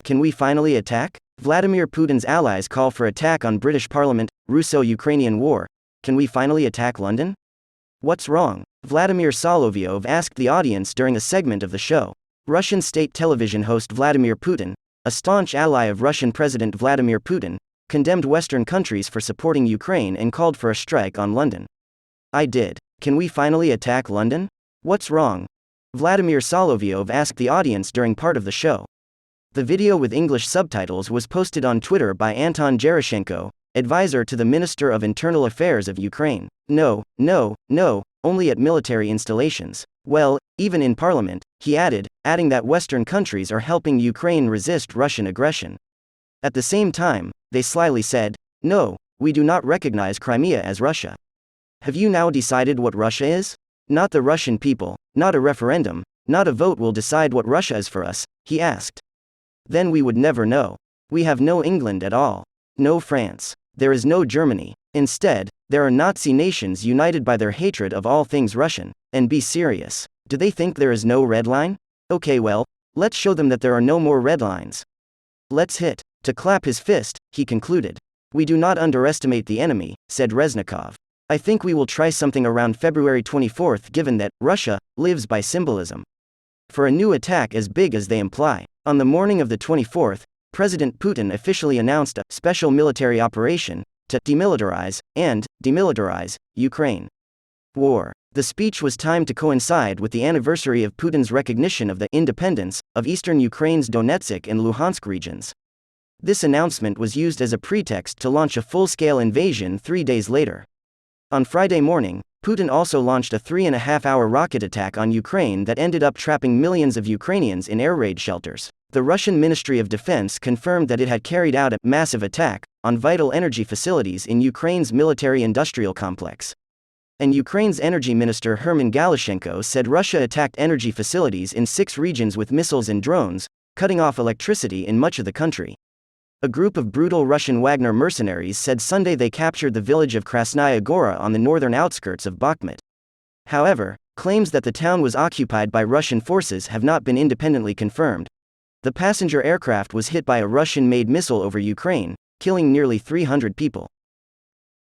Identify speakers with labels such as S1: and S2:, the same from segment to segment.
S1: Can we finally attack? Vladimir Putin's allies call for attack on British Parliament. Russo-Ukrainian war. Can we finally attack London? What's wrong? Vladimir Solovyov asked the audience during a segment of the show. Russian state television host Vladimir Putin, a staunch ally of Russian President Vladimir Putin, condemned Western countries for supporting Ukraine and called for a strike on London. I did. Can we finally attack London? What's wrong? Vladimir Solovyov asked the audience during part of the show. The video with English subtitles was posted on Twitter by Anton Gerashenko, advisor to the Minister of Internal Affairs of Ukraine. No, only at military installations. Well, even in parliament, he adding that Western countries are helping Ukraine resist Russian aggression. At the same time, they slyly said, no, we do not recognize Crimea as Russia. Have you now decided what Russia is? Not the Russian people, not a referendum, not a vote will decide what Russia is for us, he asked. Then we would never know. We have no England at all. No France. There is no Germany. Instead, there are Nazi nations united by their hatred of all things Russian. And be serious. Do they think there is no red line? Okay, well, let's show them that there are no more red lines. Let's hit. To clap his fist, he concluded. We do not underestimate the enemy, said Reznikov. I think we will try something around February 24th given that Russia lives by symbolism. For a new attack as big as they imply. On the morning of the 24th, President Putin officially announced a special military operation to demilitarize Ukraine. War. The speech was timed to coincide with the anniversary of Putin's recognition of the independence of eastern Ukraine's Donetsk and Luhansk regions. This announcement was used as a pretext to launch a full-scale invasion 3 days later. On Friday morning, Putin also launched a 3.5-hour rocket attack on Ukraine that ended up trapping millions of Ukrainians in air raid shelters. The Russian Ministry of Defense confirmed that it had carried out a massive attack on vital energy facilities in Ukraine's military-industrial complex. And Ukraine's energy minister Herman Galushenko said Russia attacked energy facilities in 6 regions with missiles and drones, cutting off electricity in much of the country. A group of brutal Russian Wagner mercenaries said Sunday they captured the village of Krasnaya Gora on the northern outskirts of Bakhmut. However, claims that the town was occupied by Russian forces have not been independently confirmed. The passenger aircraft was hit by a Russian-made missile over Ukraine, killing nearly 300 people.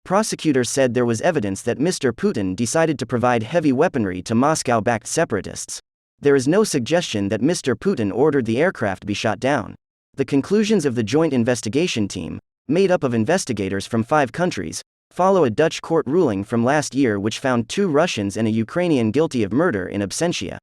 S1: Prosecutors said there was evidence that Mr. Putin decided to provide heavy weaponry to Moscow-backed separatists. There is no suggestion that Mr. Putin ordered the aircraft be shot down. The conclusions of the joint investigation team, made up of investigators from 5 countries, follow a Dutch court ruling from last year which found 2 Russians and a Ukrainian guilty of murder in absentia.